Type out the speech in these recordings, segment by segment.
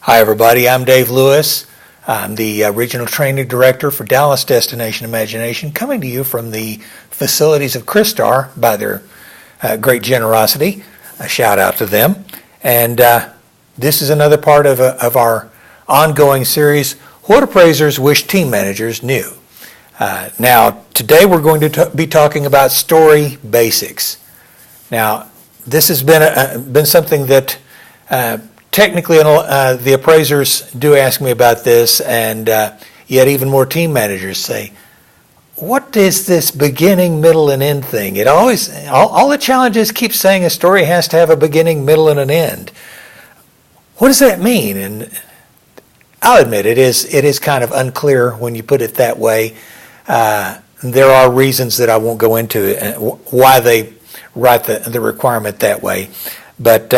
Hi everybody, I'm Dave Lewis. I'm the Regional Training Director for Dallas Destination Imagination, coming to you from the facilities of Christar by their great generosity. A shout out to them. And this is another part of our ongoing series, What Appraisers Wish Team Managers Knew. Now, today we're going to be talking about story basics. Now, this has been something that technically, the appraisers do ask me about this, and yet even more team managers say, what is this beginning, middle, and end thing? It always, all the challenges keep saying a story has to have a beginning, middle, and an end. What does that mean? And I'll admit it is kind of unclear when you put it that way. There are reasons that I won't go into why they write the requirement that way, but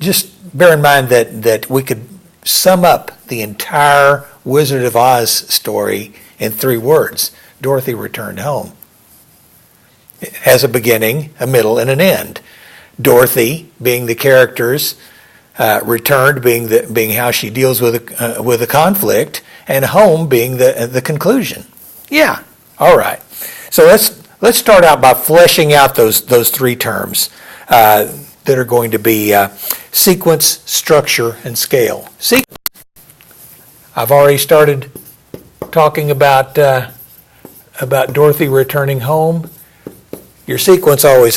just bear in mind that we could sum up the entire Wizard of Oz story in 3 words. Dorothy returned home. It has a beginning, a middle, and an end. Dorothy, being the characters, returned being how she deals with a conflict, and home being the conclusion. Yeah, all right. So let's start out by fleshing out those 3 terms that are going to be sequence, structure, and scale. I've already started talking about Dorothy returning home. Your sequence always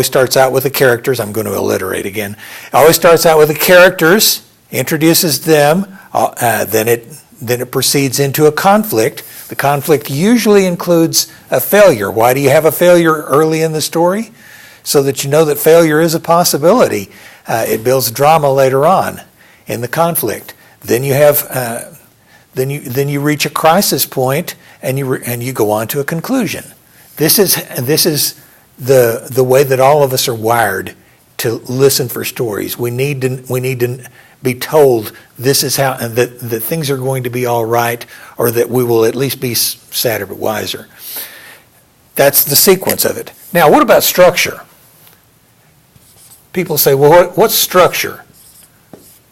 starts out with the characters. I'm going to alliterate again. Always starts out with the characters, introduces them, then it proceeds into a conflict. The conflict usually includes a failure. Why do you have a failure early in the story? So that you know that failure is a possibility. It builds drama later on in the conflict. Then you have, then you reach a crisis point, and you go on to a conclusion. This is the way that all of us are wired to listen for stories. We need to be told this is how, and that things are going to be all right, or that we will at least be sadder but wiser. That's the sequence of it. Now, what about structure? People say, well, what's structure?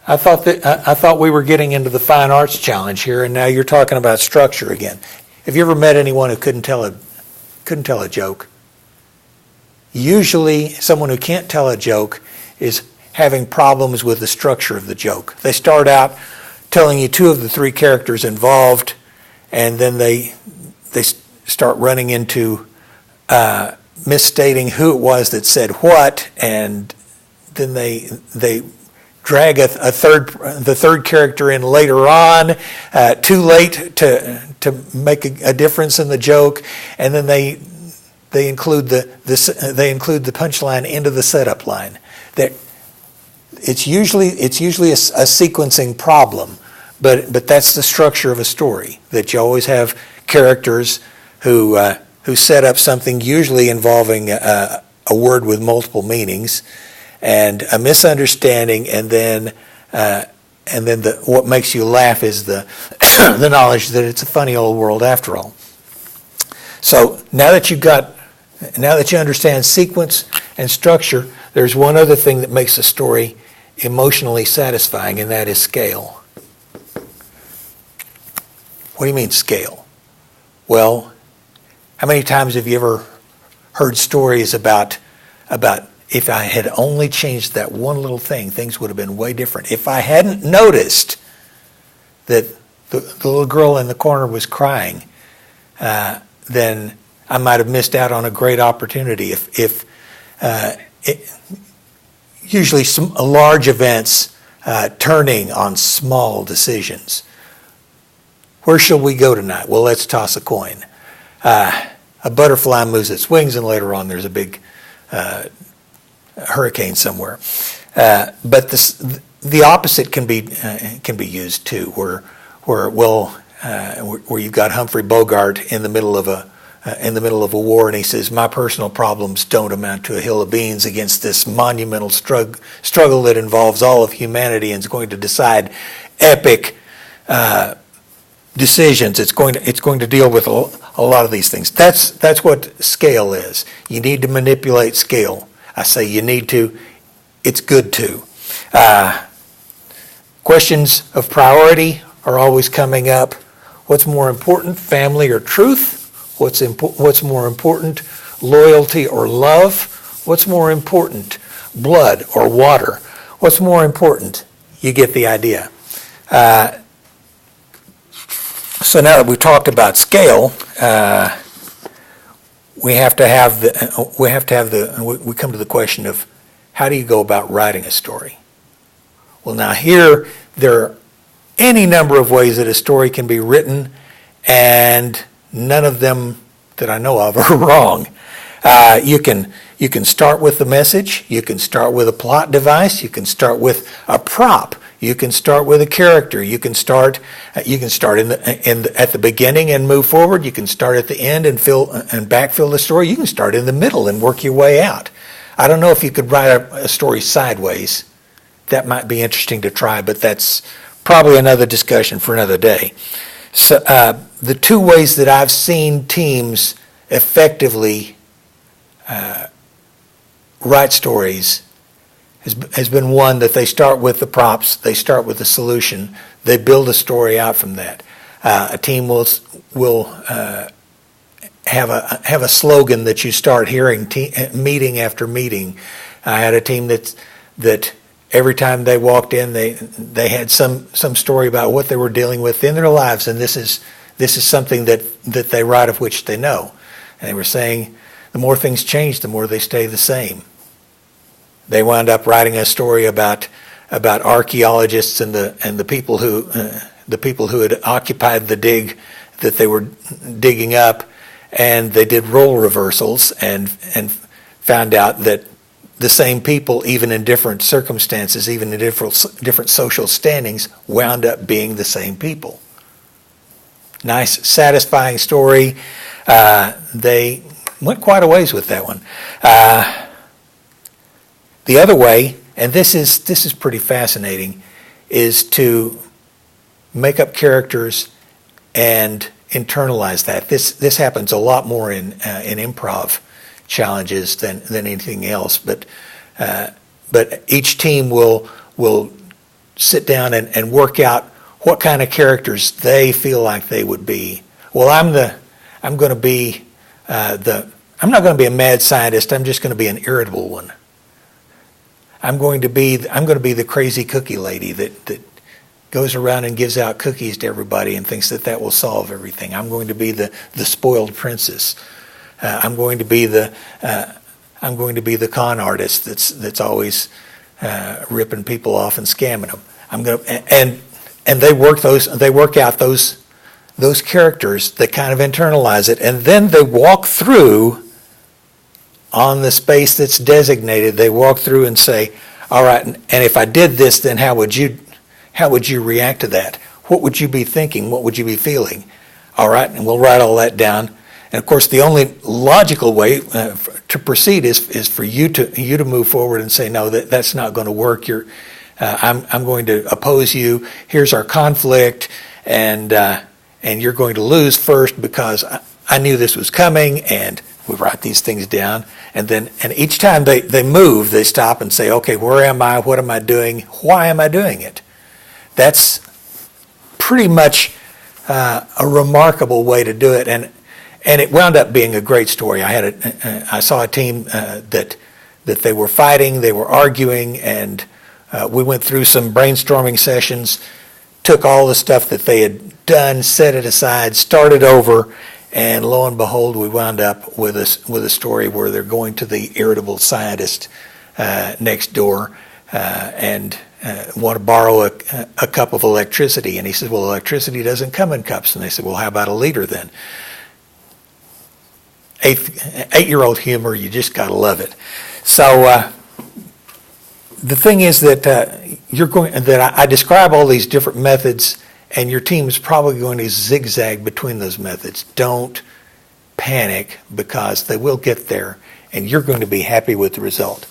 I thought we were getting into the fine arts challenge here, and now you're talking about structure again. Have you ever met anyone who couldn't tell a joke? Usually, someone who can't tell a joke is having problems with the structure of the joke. They start out telling you 2 of the 3 characters involved, and then they start running into misstating who it was that said what, and then they drag the third character in later on, too late to make a difference in the joke, and then they include the punchline into the setup line. It's usually a sequencing problem, but that's the structure of a story, that you always have characters who set up something, usually involving a word with multiple meanings, and a misunderstanding, and then what makes you laugh is the the knowledge that it's a funny old world after all. So now that you understand sequence and structure, there's one other thing that makes a story emotionally satisfying, and that is scale. What do you mean scale? Well, how many times have you ever heard stories about if I had only changed that one little thing, things would have been way different. If I hadn't noticed that the little girl in the corner was crying, then I might have missed out on a great opportunity. Usually large events turning on small decisions. Where shall we go tonight? Well, let's toss a coin. A butterfly moves its wings, and later on there's a big hurricane somewhere. But the opposite can be used too, where you've got Humphrey Bogart in the middle of a war, and he says, my personal problems don't amount to a hill of beans against this monumental struggle that involves all of humanity and is going to decide epic decisions. It's going to deal with a lot of these things. That's what scale is. You need to manipulate scale. I say you need to. it's good to. Questions of priority are always coming up. What's more important, family or truth? What's more important, loyalty or love? What's more important, blood or water? What's more important? You get the idea. So now that we've talked about scale, we come to the question of how do you go about writing a story? Well, now here there are any number of ways that a story can be written, and none of them that I know of are wrong. You can start with the message. You can start with a plot device. You can start with a prop. You can start with a character. You can start at the beginning and move forward. You can start at the end and backfill the story. You can start in the middle and work your way out. I don't know if you could write a story sideways. That might be interesting to try, but that's probably another discussion for another day. So the two ways that I've seen teams effectively write stories has been one that they start with the props, they start with the solution, they build a story out from that. A team will have a slogan that you start hearing meeting after meeting. I had a team that every time they walked in, they had some story about what they were dealing with in their lives, and this is something that they write of which they know. And they were saying the more things change, the more they stay the same. They wound up writing a story about archaeologists and the people who had occupied the dig that they were digging up, and they did role reversals and found out that the same people, even in different circumstances, even in different social standings, wound up being the same people. Nice, satisfying story. They went quite a ways with that one. The other way, and this is pretty fascinating, is to make up characters and internalize that. This happens a lot more in improv challenges than anything else. But each team will sit down and work out what kind of characters they feel like they would be. Well, I'm not going to be a mad scientist. I'm just going to be an irritable one. I'm going to be the crazy cookie lady that goes around and gives out cookies to everybody and thinks that will solve everything. I'm going to be the spoiled princess. I'm going to be the con artist that's always ripping people off and scamming them. And they work out those characters that kind of internalize it, and then they walk through on the space that's designated. They walk through and say, all right, and if I did this, then how would you react to that? What would you be thinking? What would you be feeling? All right, and we'll write all that down. And of course, the only logical way to proceed is for you to move forward and say, no, that's not going to work. I'm going to oppose you. Here's our conflict, and you're going to lose first because I knew this was coming. And we write these things down, and each time they move, they stop and say, okay, where am I? What am I doing? Why am I doing it? That's pretty much a remarkable way to do it, and it wound up being a great story. I saw a team that they were fighting, they were arguing, and we went through some brainstorming sessions, took all the stuff that they had done, set it aside, started over, and lo and behold, we wound up with a story where they're going to the irritable scientist next door and want to borrow a cup of electricity. And he says, well, electricity doesn't come in cups. And they said, well, how about a liter then? 8-year-old humor, you just got to love it. So the thing is that I describe all these different methods, and your team is probably going to zigzag between those methods. Don't panic, because they will get there, and you're going to be happy with the result.